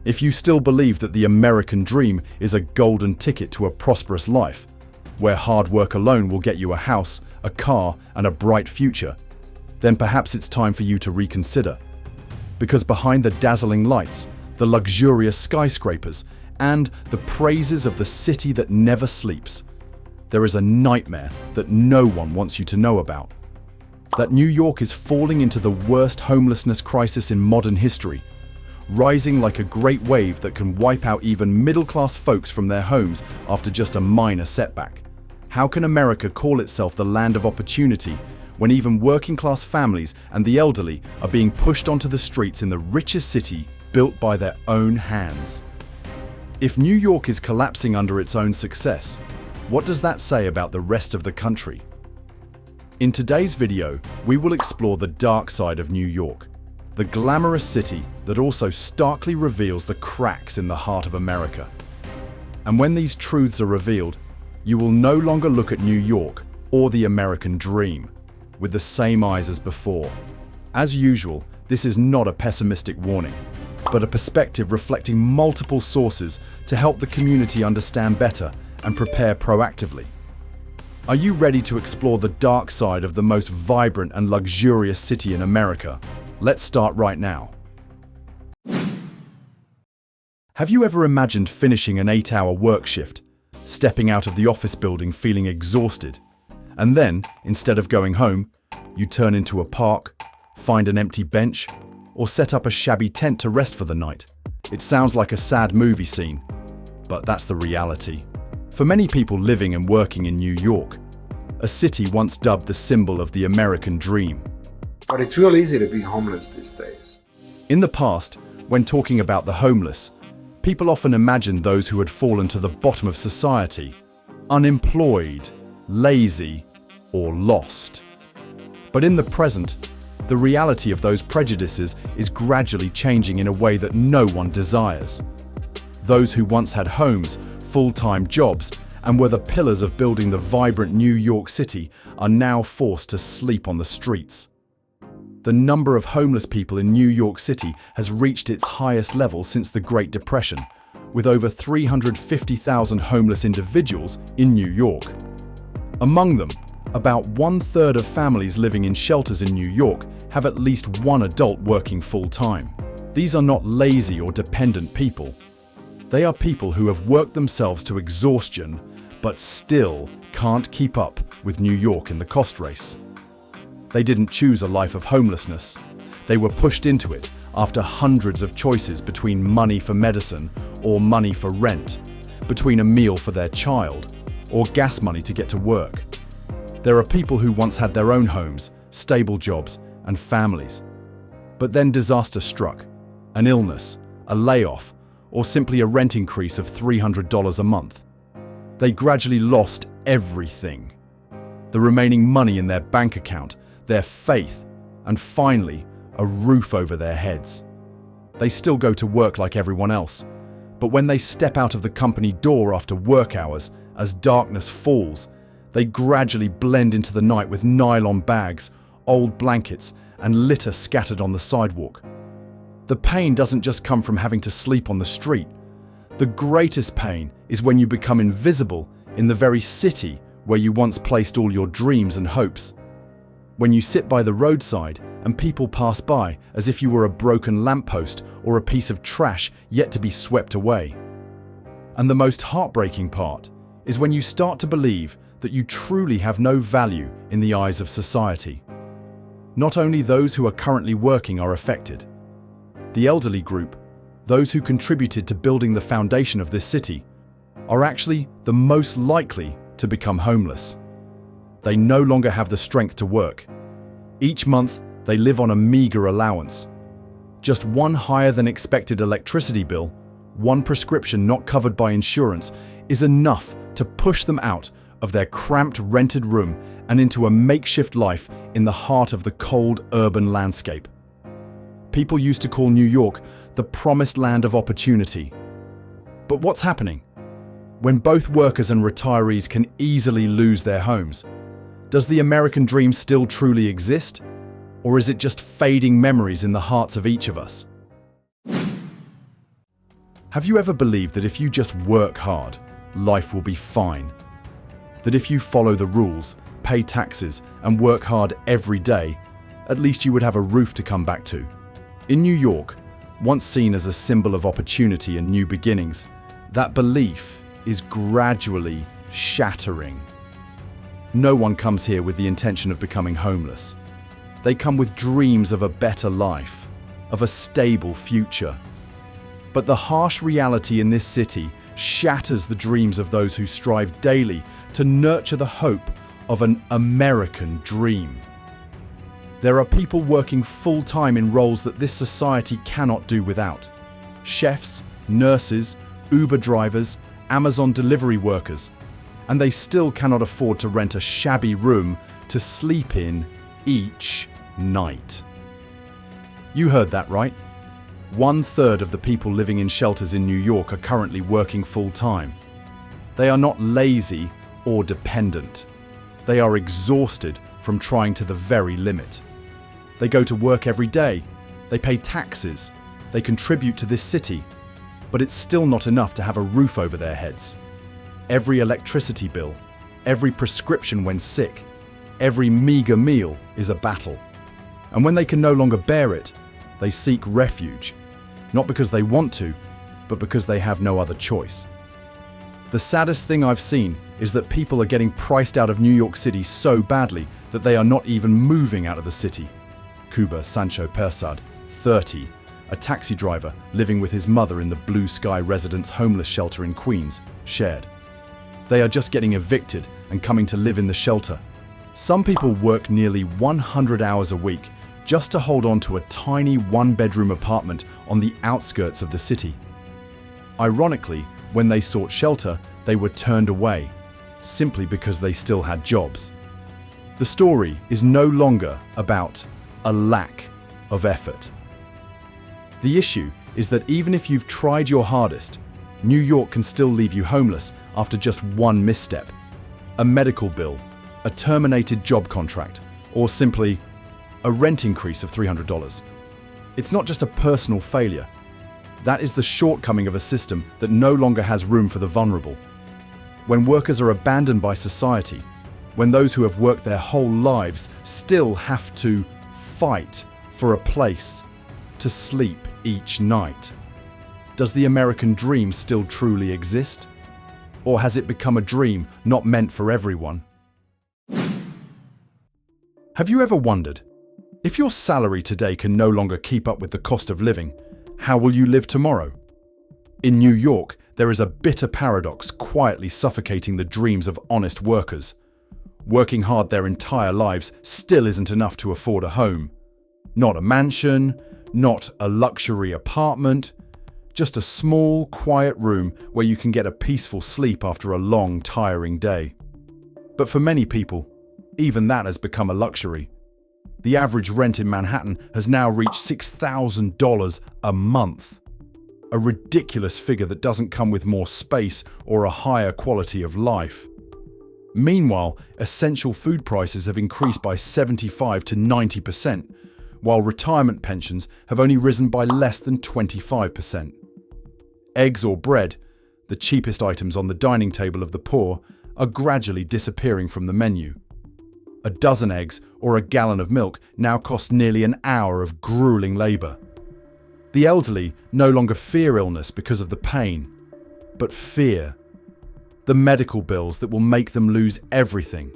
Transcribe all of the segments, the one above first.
If you still believe that the American dream is a golden ticket to a prosperous life, where hard work alone will get you a house, a car, and a bright future, then perhaps it's time for you to reconsider. Because behind the dazzling lights, the luxurious skyscrapers, and the praises of the city that never sleeps, there is a nightmare that no one wants you to know about. That New York is falling into the worst homelessness crisis in modern history, rising like a great wave that can wipe out even middle-class folks from their homes after just a minor setback. How can America call itself the land of opportunity when even working-class families and the elderly are being pushed onto the streets in the richest city built by their own hands? If New York is collapsing under its own success, what does that say about the rest of the country? In today's video, we will explore the dark side of New York, the glamorous city that also starkly reveals the cracks in the heart of America. And when these truths are revealed, you will no longer look at New York or the American dream with the same eyes as before. As usual, this is not a pessimistic warning, but a perspective reflecting multiple sources to help the community understand better and prepare proactively. Are you ready to explore the dark side of the most vibrant and luxurious city in America? Let's start right now. Have you ever imagined finishing an 8-hour work shift, stepping out of the office building feeling exhausted, and then, instead of going home, you turn into a park, find an empty bench, or set up a shabby tent to rest for the night? It sounds like a sad movie scene, but that's the reality. For many people living and working in New York, a city once dubbed the symbol of the American dream. But it's real easy to be homeless these days. In the past, when talking about the homeless, people often imagined those who had fallen to the bottom of society, unemployed, lazy, or lost. But in the present, the reality of those prejudices is gradually changing in a way that no one desires. Those who once had homes, full-time jobs, and were the pillars of building the vibrant New York City are now forced to sleep on the streets. The number of homeless people in New York City has reached its highest level since the Great Depression, with over 350,000 homeless individuals in New York. Among them, about 1/3 of families living in shelters in New York have at least one adult working full-time. These are not lazy or dependent people. They are people who have worked themselves to exhaustion, but still can't keep up with New York in the cost race. They didn't choose a life of homelessness. They were pushed into it after hundreds of choices between money for medicine or money for rent, between a meal for their child or gas money to get to work. There are people who once had their own homes, stable jobs, and families. But then disaster struck, an illness, a layoff, or simply a rent increase of $300 a month. They gradually lost everything. The remaining money in their bank account, their faith, and finally, a roof over their heads. They still go to work like everyone else, but when they step out of the company door after work hours, as darkness falls, they gradually blend into the night with nylon bags, old blankets, and litter scattered on the sidewalk. The pain doesn't just come from having to sleep on the street. The greatest pain is when you become invisible in the very city where you once placed all your dreams and hopes. When you sit by the roadside and people pass by as if you were a broken lamppost or a piece of trash yet to be swept away. And the most heartbreaking part is when you start to believe that you truly have no value in the eyes of society. Not only those who are currently working are affected. The elderly group, those who contributed to building the foundation of this city, are actually the most likely to become homeless. They no longer have the strength to work. Each month, they live on a meager allowance. Just one higher than expected electricity bill, one prescription not covered by insurance, is enough to push them out of their cramped rented room and into a makeshift life in the heart of the cold urban landscape. People used to call New York the promised land of opportunity. But what's happening? When both workers and retirees can easily lose their homes, does the American dream still truly exist? Or is it just fading memories in the hearts of each of us? Have you ever believed that if you just work hard, life will be fine? That if you follow the rules, pay taxes, and work hard every day, at least you would have a roof to come back to? In New York, once seen as a symbol of opportunity and new beginnings, that belief is gradually shattering. No one comes here with the intention of becoming homeless. They come with dreams of a better life, of a stable future. But the harsh reality in this city shatters the dreams of those who strive daily to nurture the hope of an American dream. There are people working full-time in roles that this society cannot do without. Chefs, nurses, Uber drivers, Amazon delivery workers, and they still cannot afford to rent a shabby room to sleep in each night. You heard that right. 1/3 of the people living in shelters in New York are currently working full-time. They are not lazy or dependent. They are exhausted from trying to the very limit. They go to work every day. They pay taxes. They contribute to this city. But it's still not enough to have a roof over their heads. Every electricity bill, every prescription when sick, every meager meal is a battle. And when they can no longer bear it, they seek refuge. Not because they want to, but because they have no other choice. The saddest thing I've seen is that people are getting priced out of New York City so badly that they are not even moving out of the city. Cuba Sancho Persad, 30, a taxi driver living with his mother in the Blue Sky Residence homeless shelter in Queens, shared. They are just getting evicted and coming to live in the shelter. Some people work nearly 100 hours a week just to hold on to a tiny one-bedroom apartment on the outskirts of the city. Ironically, when they sought shelter, they were turned away, simply because they still had jobs. The story is no longer about a lack of effort. The issue is that even if you've tried your hardest, New York can still leave you homeless after just one misstep. A medical bill, a terminated job contract, or simply a rent increase of $300. It's not just a personal failure. That is the shortcoming of a system that no longer has room for the vulnerable. When workers are abandoned by society, when those who have worked their whole lives still have to fight for a place to sleep each night, does the American dream still truly exist? Or has it become a dream not meant for everyone? Have you ever wondered, if your salary today can no longer keep up with the cost of living, how will you live tomorrow? In New York, there is a bitter paradox quietly suffocating the dreams of honest workers. Working hard their entire lives still isn't enough to afford a home. Not a mansion, not a luxury apartment, just a small, quiet room where you can get a peaceful sleep after a long, tiring day. But for many people, even that has become a luxury. The average rent in Manhattan has now reached $6,000 a month. A ridiculous figure that doesn't come with more space or a higher quality of life. Meanwhile, essential food prices have increased by 75 to 90%, while retirement pensions have only risen by less than 25%. Eggs or bread, the cheapest items on the dining table of the poor, are gradually disappearing from the menu. A dozen eggs or a gallon of milk now cost nearly an hour of grueling labour. The elderly no longer fear illness because of the pain, but fear the medical bills that will make them lose everything.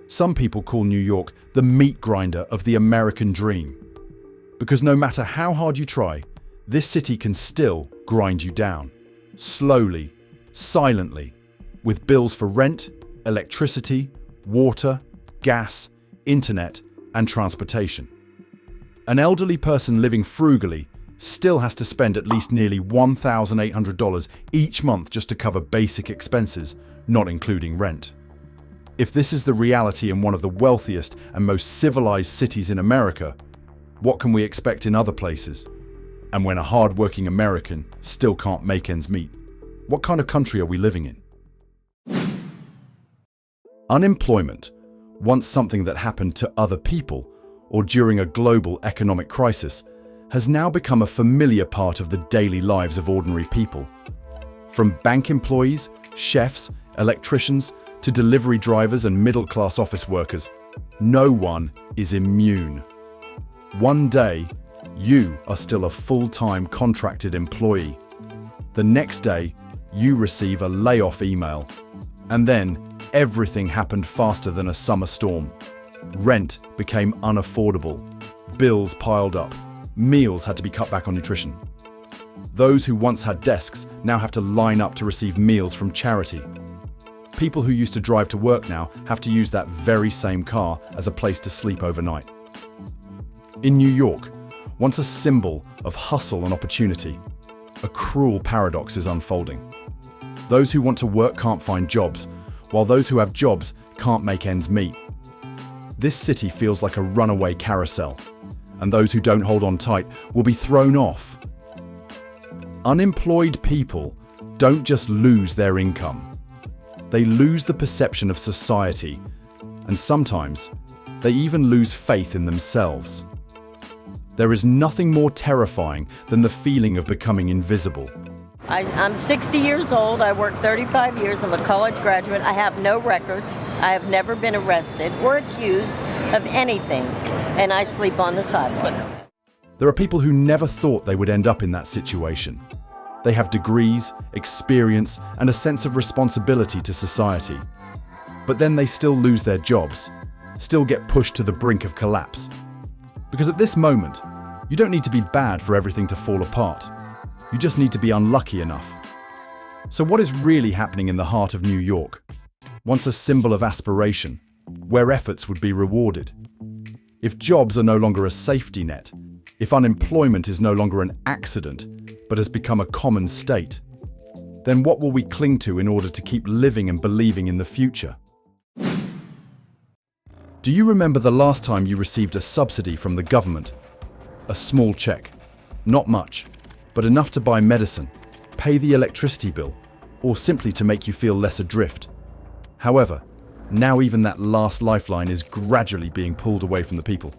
Some people call New York the meat grinder of the American dream, because no matter how hard you try, this city can still grind you down, slowly, silently, with bills for rent, electricity, water, gas, internet, and transportation. An elderly person living frugally still has to spend at least nearly $1,800 each month just to cover basic expenses, not including rent. If this is the reality in one of the wealthiest and most civilized cities in America, what can we expect in other places? And when a hard-working American still can't make ends meet, what kind of country are we living in? Unemployment, once something that happened to other people or during a global economic crisis, has now become a familiar part of the daily lives of ordinary people. From bank employees, chefs, electricians, to delivery drivers and middle-class office workers, no one is immune. One day, you are still a full-time contracted employee. The next day, you receive a layoff email. And then, everything happened faster than a summer storm. Rent became unaffordable. Bills piled up. Meals had to be cut back on nutrition. Those who once had desks now have to line up to receive meals from charity. People who used to drive to work now have to use that very same car as a place to sleep overnight. In New York, once a symbol of hustle and opportunity, a cruel paradox is unfolding. Those who want to work can't find jobs, while those who have jobs can't make ends meet. This city feels like a runaway carousel, and those who don't hold on tight will be thrown off. Unemployed people don't just lose their income. They lose the perception of society, and sometimes they even lose faith in themselves. There is nothing more terrifying than the feeling of becoming invisible. I'm 60 years old. I worked 35 years. I'm a college graduate. I have no record. I have never been arrested or accused of anything, and I sleep on the sidewalk. There are people who never thought they would end up in that situation. They have degrees, experience, and a sense of responsibility to society. But then they still lose their jobs, still get pushed to the brink of collapse. Because at this moment, you don't need to be bad for everything to fall apart. You just need to be unlucky enough. So what is really happening in the heart of New York? Once a symbol of aspiration, where efforts would be rewarded. If jobs are no longer a safety net, if unemployment is no longer an accident, but has become a common state, then what will we cling to in order to keep living and believing in the future? Do you remember the last time you received a subsidy from the government? A small check. Not much, but enough to buy medicine, pay the electricity bill, or simply to make you feel less adrift. However, now even that last lifeline is gradually being pulled away from the people.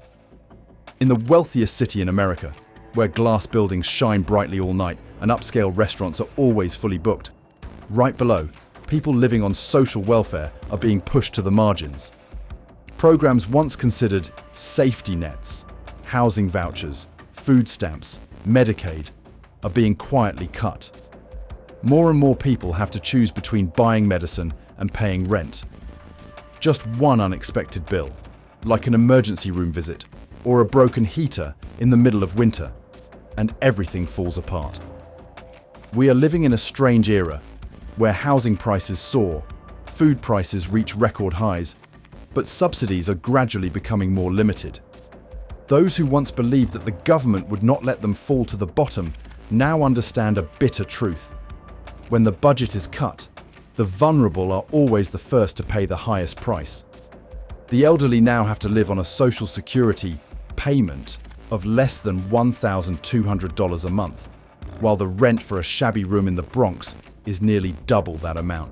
In the wealthiest city in America, where glass buildings shine brightly all night and upscale restaurants are always fully booked, right below, people living on social welfare are being pushed to the margins. Programs once considered safety nets, housing vouchers, food stamps, Medicaid, are being quietly cut. More and more people have to choose between buying medicine and paying rent. Just one unexpected bill, like an emergency room visit or a broken heater in the middle of winter, and everything falls apart. We are living in a strange era where housing prices soar, food prices reach record highs, but subsidies are gradually becoming more limited. Those who once believed that the government would not let them fall to the bottom now understand a bitter truth. When the budget is cut, the vulnerable are always the first to pay the highest price. The elderly now have to live on a social security payment of less than $1,200 a month, while the rent for a shabby room in the Bronx is nearly double that amount.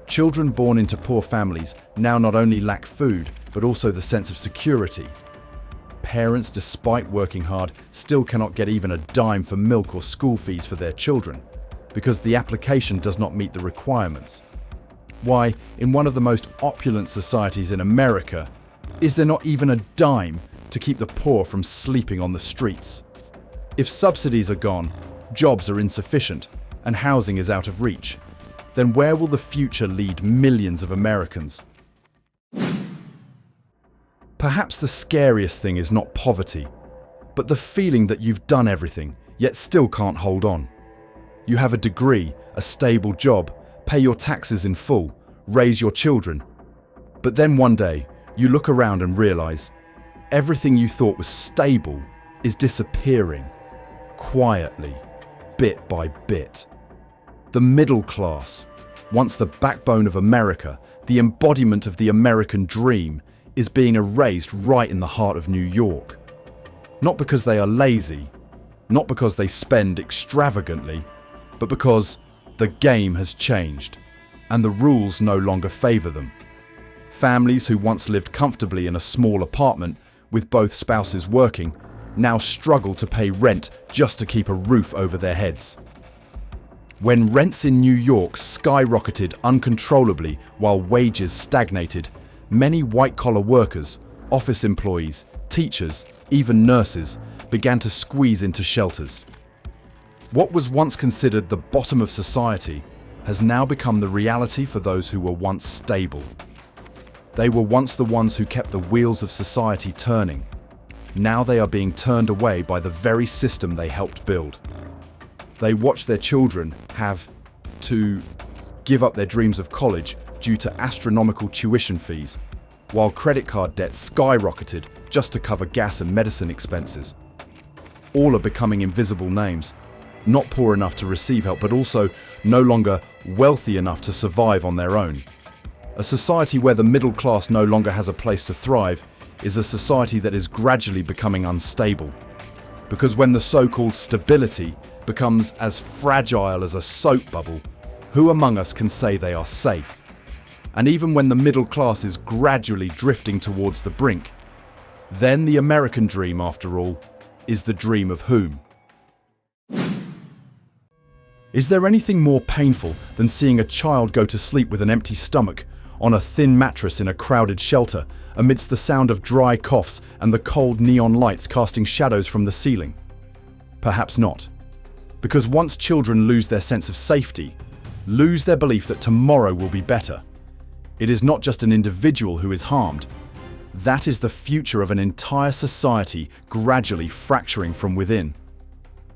Children born into poor families now not only lack food, but also the sense of security. Parents, despite working hard, still cannot get even a dime for milk or school fees for their children, because the application does not meet the requirements. Why, in one of the most opulent societies in America, is there not even a dime to keep the poor from sleeping on the streets? If subsidies are gone, jobs are insufficient, and housing is out of reach, then where will the future lead millions of Americans? Perhaps the scariest thing is not poverty, but the feeling that you've done everything, yet still can't hold on. You have a degree, a stable job, pay your taxes in full, raise your children. But then one day, you look around and realize everything you thought was stable is disappearing, quietly, bit by bit. The middle class, once the backbone of America, the embodiment of the American dream, is being erased right in the heart of New York. Not because they are lazy, not because they spend extravagantly, but because the game has changed and the rules no longer favor them. Families who once lived comfortably in a small apartment with both spouses working now struggle to pay rent just to keep a roof over their heads. When rents in New York skyrocketed uncontrollably while wages stagnated, many white-collar workers, office employees, teachers, even nurses began to squeeze into shelters. What was once considered the bottom of society has now become the reality for those who were once stable. They were once the ones who kept the wheels of society turning. Now they are being turned away by the very system they helped build. They watch their children have to give up their dreams of college due to astronomical tuition fees, while credit card debt skyrocketed just to cover gas and medicine expenses. All are becoming invisible names, not poor enough to receive help, but also no longer wealthy enough to survive on their own. A society where the middle class no longer has a place to thrive is a society that is gradually becoming unstable. Because when the so-called stability becomes as fragile as a soap bubble, who among us can say they are safe? And even when the middle class is gradually drifting towards the brink, then the American dream, after all, is the dream of whom? Is there anything more painful than seeing a child go to sleep with an empty stomach on a thin mattress in a crowded shelter amidst the sound of dry coughs and the cold neon lights casting shadows from the ceiling? Perhaps not. Because once children lose their sense of safety, lose their belief that tomorrow will be better, it is not just an individual who is harmed. That is the future of an entire society gradually fracturing from within.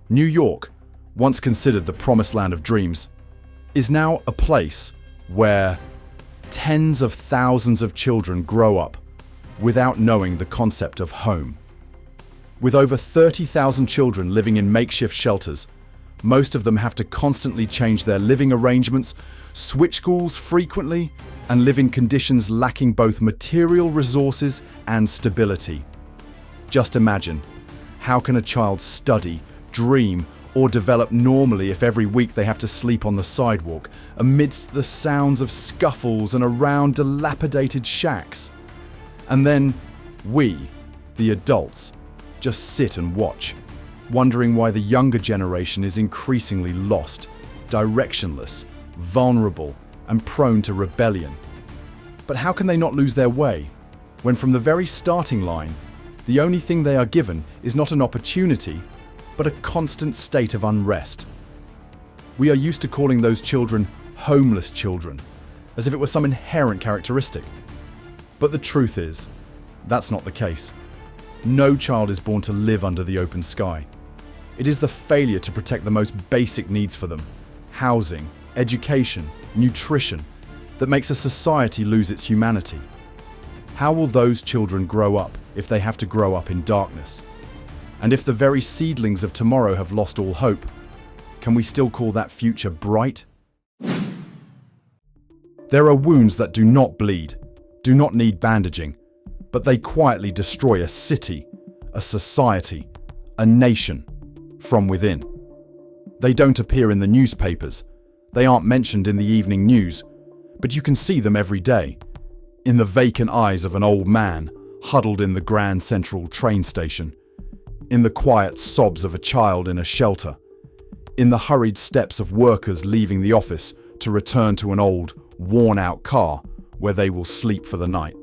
New York, once considered the promised land of dreams, is now a place where tens of thousands of children grow up without knowing the concept of home. With over 30,000 children living in makeshift shelters, most of them have to constantly change their living arrangements, switch schools frequently, and live in conditions lacking both material resources and stability. Just imagine, how can a child study, dream, or develop normally if every week they have to sleep on the sidewalk amidst the sounds of scuffles and around dilapidated shacks? And then we, the adults, just sit and watch, wondering why the younger generation is increasingly lost, directionless, vulnerable, and prone to rebellion. But how can they not lose their way, when from the very starting line, the only thing they are given is not an opportunity, but a constant state of unrest? We are used to calling those children homeless children, as if it was some inherent characteristic. But the truth is, that's not the case. No child is born to live under the open sky. It is the failure to protect the most basic needs for them, housing, education, nutrition, that makes a society lose its humanity. How will those children grow up if they have to grow up in darkness? And if the very seedlings of tomorrow have lost all hope, can we still call that future bright? There are wounds that do not bleed, do not need bandaging, but they quietly destroy a city, a society, a nation, from within. They don't appear in the newspapers, they aren't mentioned in the evening news, but you can see them every day, in the vacant eyes of an old man huddled in the Grand Central train station, in the quiet sobs of a child in a shelter, in the hurried steps of workers leaving the office to return to an old, worn-out car where they will sleep for the night.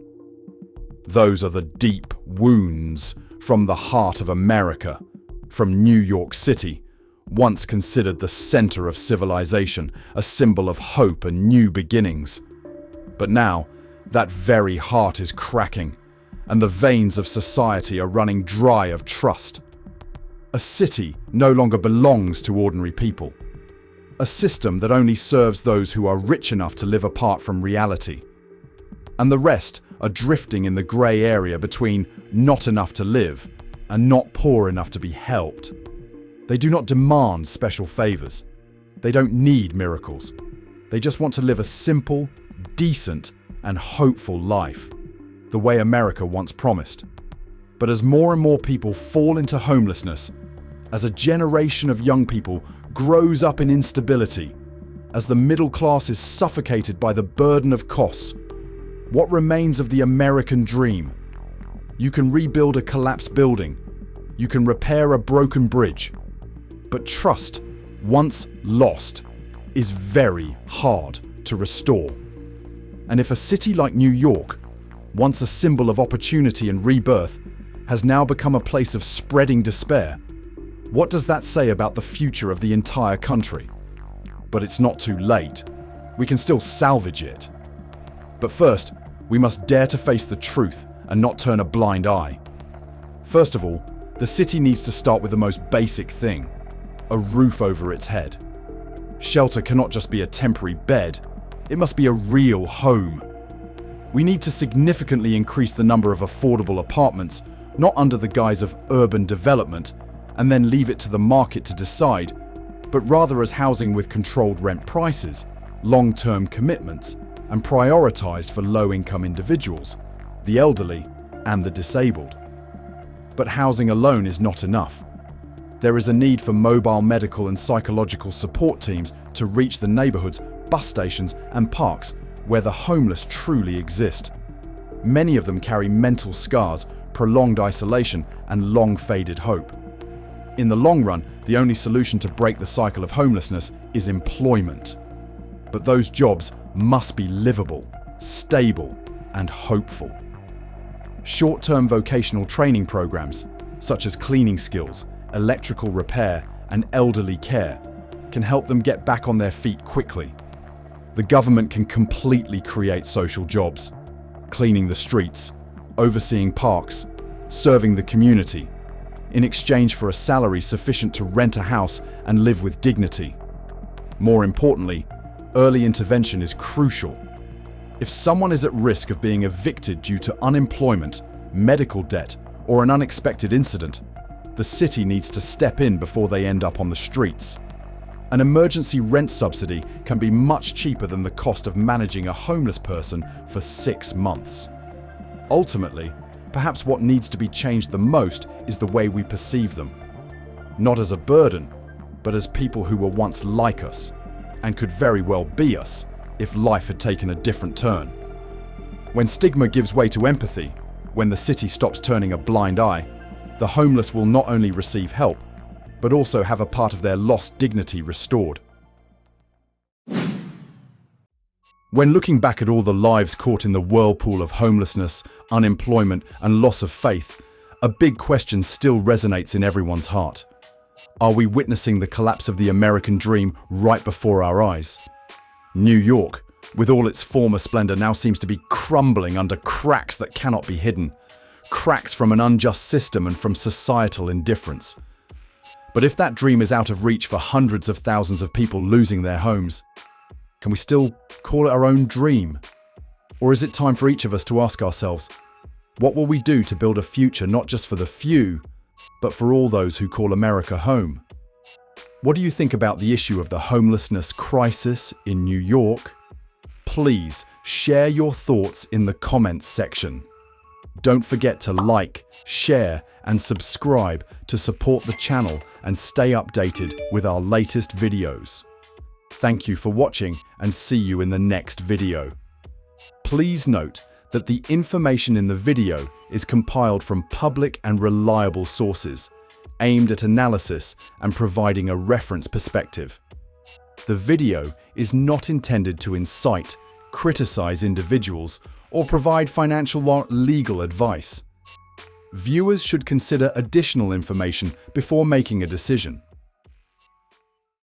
Those are the deep wounds from the heart of America, from New York City, once considered the center of civilization, a symbol of hope and new beginnings. But now, that very heart is cracking, and the veins of society are running dry of trust. A city no longer belongs to ordinary people. A system that only serves those who are rich enough to live apart from reality. And the rest are drifting in the grey area between not enough to live and not poor enough to be helped. They do not demand special favors. They don't need miracles. They just want to live a simple, decent, and hopeful life, the way America once promised. But as more and more people fall into homelessness, as a generation of young people grows up in instability, as the middle class is suffocated by the burden of costs, what remains of the American dream? You can rebuild a collapsed building, You can repair a broken bridge. But trust, once lost, is very hard to restore. And if a city like New York, once a symbol of opportunity and rebirth, has now become a place of spreading despair, what does that say about the future of the entire country? But it's not too late. We can still salvage it. But first, we must dare to face the truth and not turn a blind eye. First of all, the city needs to start with the most basic thing: a roof over its head. Shelter cannot just be a temporary bed, it must be a real home. We need to significantly increase the number of affordable apartments, not under the guise of urban development, and then leave it to the market to decide, but rather as housing with controlled rent prices, long-term commitments, and prioritized for low-income individuals, the elderly, and the disabled. But housing alone is not enough. There is a need for mobile medical and psychological support teams to reach the neighborhoods, bus stations, and parks where the homeless truly exist. Many of them carry mental scars, prolonged isolation, and long-faded hope. In the long run, the only solution to break the cycle of homelessness is employment. But those jobs must be livable, stable, and hopeful. Short-term vocational training programs, such as cleaning skills, electrical repair, and elderly care, can help them get back on their feet quickly. The government can completely create social jobs: cleaning the streets, overseeing parks, serving the community, in exchange for a salary sufficient to rent a house and live with dignity. More importantly, early intervention is crucial. If someone is at risk of being evicted due to unemployment, medical debt, or an unexpected incident, the city needs to step in before they end up on the streets. An emergency rent subsidy can be much cheaper than the cost of managing a homeless person for 6 months. Ultimately, perhaps what needs to be changed the most is the way we perceive them. Not as a burden, but as people who were once like us, and could very well be us if life had taken a different turn. When stigma gives way to empathy, when the city stops turning a blind eye, the homeless will not only receive help, but also have a part of their lost dignity restored. When looking back at all the lives caught in the whirlpool of homelessness, unemployment, and loss of faith, a big question still resonates in everyone's heart. Are we witnessing the collapse of the American dream right before our eyes? New York, with all its former splendor, now seems to be crumbling under cracks that cannot be hidden. Cracks from an unjust system and from societal indifference. But if that dream is out of reach for hundreds of thousands of people losing their homes, can we still call it our own dream? Or is it time for each of us to ask ourselves, what will we do to build a future not just for the few, but for all those who call America home? What do you think about the issue of the homelessness crisis in New York? Please share your thoughts in the comments section. Don't forget to like, share, and subscribe to support the channel and stay updated with our latest videos. Thank you for watching and see you in the next video. Please note that the information in the video is compiled from public and reliable sources, aimed at analysis and providing a reference perspective. The video is not intended to incite, criticize individuals, or provide financial or legal advice. Viewers should consider additional information before making a decision.